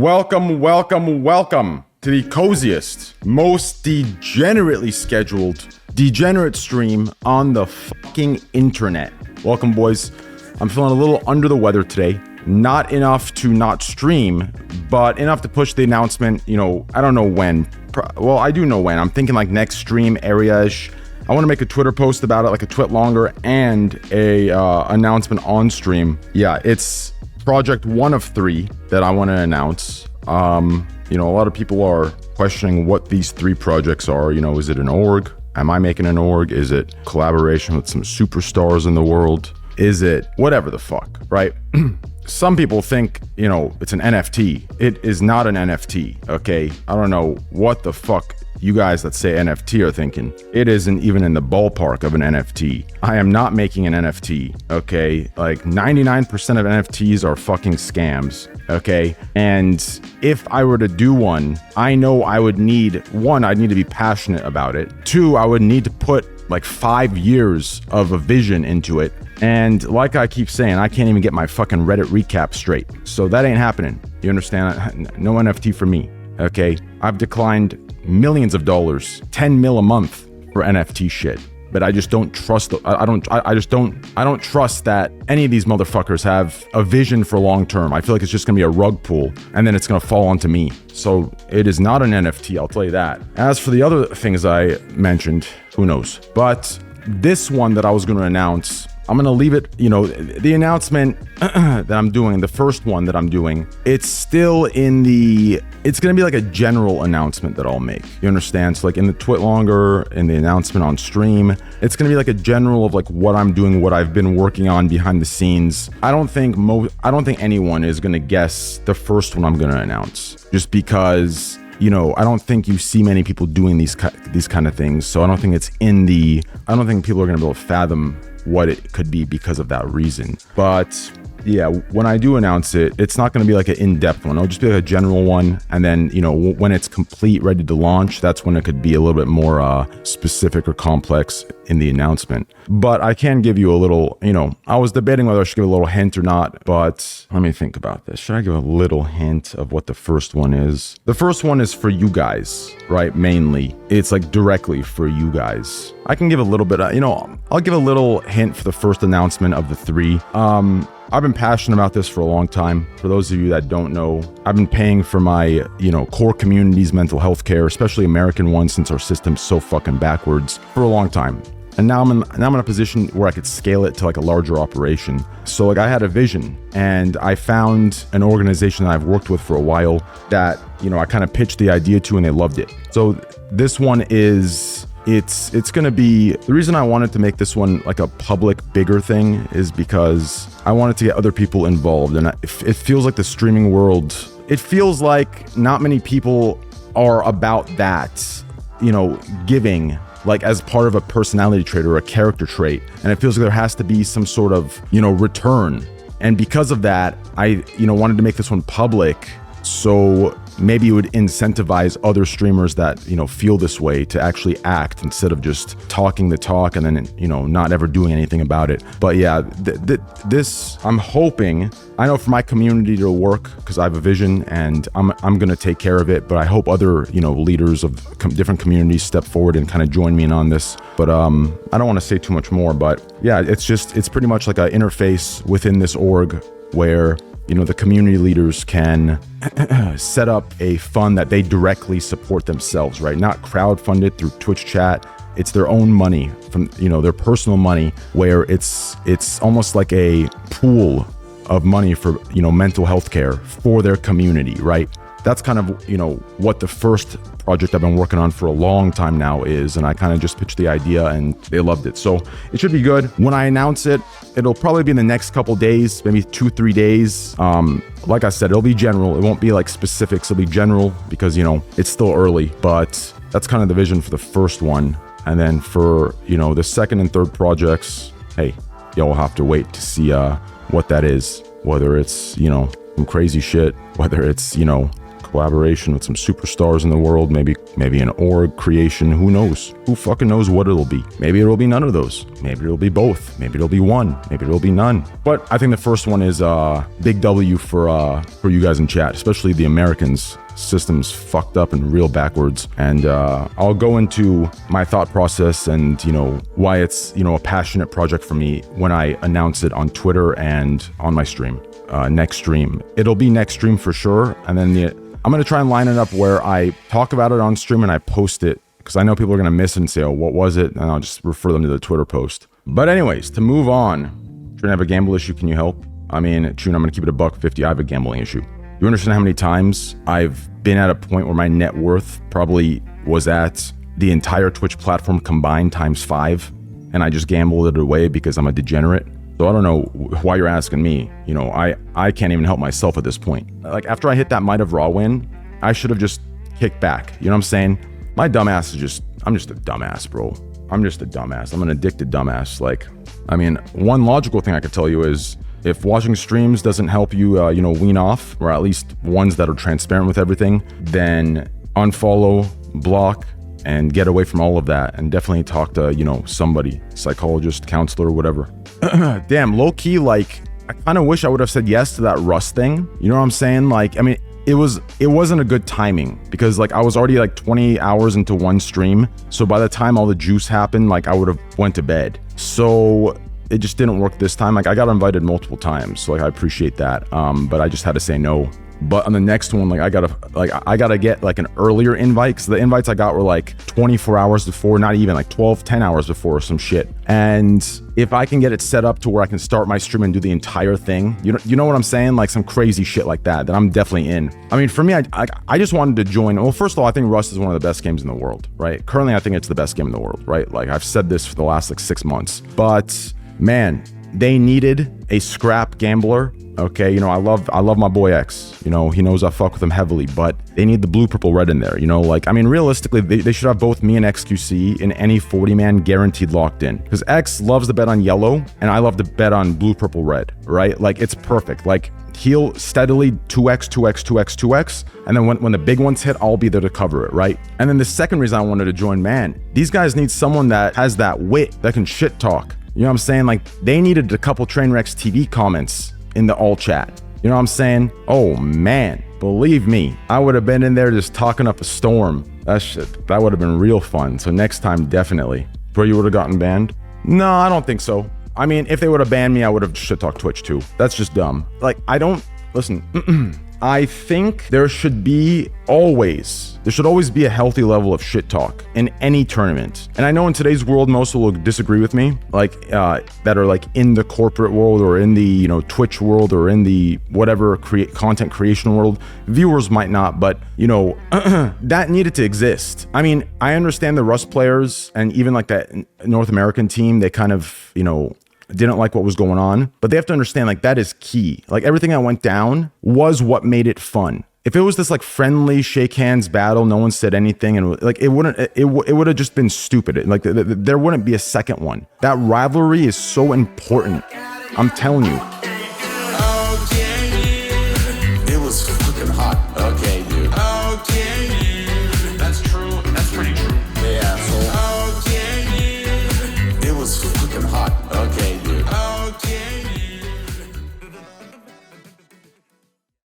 Welcome to the coziest, most degenerately scheduled, degenerate stream on the fucking internet. Welcome, boys. I'm feeling a little under the weather today. Not enough to not stream, but enough to push the announcement, I don't know when. Well, I do know when. I'm thinking like next stream area-ish. I want to make a Twitter post about it, like a twit longer, and a announcement on stream. Yeah, it's project 1 of 3 that I want to announce. A lot of people are questioning what these 3 projects are. Is it an org? Am I making an org? Is it collaboration with some superstars in the world? Is it whatever the fuck, right? Some people think, it's an NFT. It is not an NFT, okay? I don't know what the fuck you guys that say NFT are thinking. It isn't even in the ballpark of an NFT. I am not making an NFT, okay? Like 99% of NFTs are fucking scams, okay? And if I were to do one, I know I would need, 1, I'd need to be passionate about it. 2, I would need to put like 5 years of a vision into it. And like I keep saying, I can't even get my fucking Reddit recap straight. So that ain't happening. You understand? No NFT for me, okay? I've declined millions of dollars, 10 mil a month for NFT shit. But I just don't trust, I don't trust that any of these motherfuckers have a vision for long term. I feel like it's just gonna be a rug pull and then it's gonna fall onto me. So it is not an NFT, I'll tell you that. As for the other things I mentioned, who knows? But this one that I was gonna announce, I'm going to leave it, the announcement that I'm doing, the first one that I'm doing, it's still it's going to be like a general announcement that I'll make. You understand? So like in the twit longer, in the announcement on stream, it's going to be like a general of like what I'm doing, what I've been working on behind the scenes. I don't think anyone is going to guess the first one I'm going to announce just because I don't think you see many people doing these kind of things. So I don't think I don't think people are going to be able to fathom what it could be because of that reason. But yeah, when I do announce it, it's not going to be like an in-depth one. It'll just be like a general one. And then, when it's complete, ready to launch, that's when it could be a little bit more specific or complex in the announcement. But I can give you a little, I was debating whether I should give a little hint or not, but let me think about this. Should I give a little hint of what the first one is? The first one is for you guys, right? Mainly. It's like directly for you guys. I can give a little bit, I'll give a little hint for the first announcement of the 3. I've been passionate about this for a long time. For those of you that don't know, I've been paying for my, core community's mental health care, especially American ones, since our system's so fucking backwards, for a long time. And now I'm in a position where I could scale it to like a larger operation. So like I had a vision and I found an organization that I've worked with for a while that, I kind of pitched the idea to and they loved it. So this one is... It's going to be, the reason I wanted to make this one like a public bigger thing is because I wanted to get other people involved. And it feels like the streaming world, it feels like not many people are about that, giving like as part of a personality trait or a character trait. And it feels like there has to be some sort of, return. And because of that, I, wanted to make this one public. So maybe it would incentivize other streamers that, feel this way to actually act instead of just talking the talk and then, not ever doing anything about it. But yeah, this, I'm hoping, I know for my community to work because I have a vision and I'm going to take care of it. But I hope other, leaders of different communities step forward and kind of join me in on this. But I don't want to say too much more, but yeah, it's pretty much like an interface within this org where the community leaders can set up a fund that they directly support themselves, right? Not crowdfunded through Twitch chat. It's their own money from, their personal money, where it's almost like a pool of money for, mental health care for their community, right? That's kind of, what the first project I've been working on for a long time now is. And I kind of just pitched the idea and they loved it. So it should be good. When I announce it, it'll probably be in the next couple days, maybe 2-3 days. Like I said, it'll be general. It won't be like specifics. It'll be general because, it's still early, but that's kind of the vision for the first one. And then for, the second and third projects, hey, y'all have to wait to see what that is. Whether it's, some crazy shit, whether it's, collaboration with some superstars in the world, maybe an org creation, who knows? Who fucking knows what it'll be? Maybe it'll be none of those. Maybe it'll be both. Maybe it'll be one. Maybe it'll be none. But I think the first one is big W for you guys in chat, especially the Americans. System's fucked up and real backwards, and I'll go into my thought process and why it's a passionate project for me when I announce it on Twitter and on my stream. Next stream, it'll be next stream for sure, and then I'm gonna try and line it up where I talk about it on stream and I post it, because I know people are gonna miss it and say, oh, what was it? And I'll just refer them to the Twitter post. But anyways, to move on, Trin, I have a gamble issue. Can you help? I mean, Trin, I'm gonna keep it $1.50. I have a gambling issue. You understand how many times I've been at a point where my net worth probably was at the entire Twitch platform combined times 5, and I just gambled it away because I'm a degenerate? So I don't know why you're asking me. I can't even help myself at this point. Like, after I hit that Might of Raw win, I should have just kicked back. You know what I'm saying? My dumbass is I'm just a dumbass, bro. I'm just a dumbass. I'm an addicted dumbass. Like, I mean, one logical thing I could tell you is, if watching streams doesn't help you, wean off, or at least ones that are transparent with everything, then unfollow, block, and get away from all of that. And definitely talk to, somebody, psychologist, counselor, whatever. Damn, low key, like, I kind of wish I would have said yes to that Rust thing. You know what I'm saying? Like, I mean, it wasn't a good timing, because like I was already like 20 hours into one stream. So by the time all the juice happened, like I would have went to bed. So it just didn't work this time. Like, I got invited multiple times, so like I appreciate that. But I just had to say no. But on the next one, like I gotta get like an earlier invite, because the invites I got were like 24 hours before, not even like 10 hours before, or some shit. And if I can get it set up to where I can start my stream and do the entire thing, you know what I'm saying? Like some crazy shit like that, then I'm definitely in. I mean, for me, I just wanted to join. Well, first of all, I think Rust is one of the best games in the world, right? Currently, I think it's the best game in the world, right? Like, I've said this for the last like 6 months, but man, they needed a scrap gambler. Okay, I love my boy X. He knows I fuck with him heavily, but they need the blue, purple, red in there. Like, I mean, realistically, they should have both me and XQC in any 40-man guaranteed locked in. Because X loves to bet on yellow, and I love to bet on blue, purple, red, right? Like, it's perfect. Like, he'll steadily 2x, 2x, 2x, 2x, and then when the big ones hit, I'll be there to cover it, right? And then the second reason I wanted to join, man, these guys need someone that has that wit, that can shit talk. You know what I'm saying? Like, they needed a couple Trainwreckstv comments in the all chat. You know what I'm saying? Oh man, believe me, I would have been in there just talking up a storm. That would have been real fun. So next time, definitely. Bro, you would have gotten banned? No, I don't think so. I mean, if they would have banned me, I would have shit talked Twitch too. That's just dumb. Like, listen, I think there should always be a healthy level of shit talk in any tournament. And I know in today's world, most will disagree with me, like that are like in the corporate world, or in the Twitch world, or in the whatever content creation world. Viewers might not, but that needed to exist. I mean, I understand the Rust players and even like that North American team, they kind of didn't like what was going on, but they have to understand, like, that is key. Like, everything that went down was what made it fun. If it was this like friendly shake hands battle, no one said anything, and like it would have just been stupid. Like there wouldn't be a second one. That rivalry is so important. I'm telling you.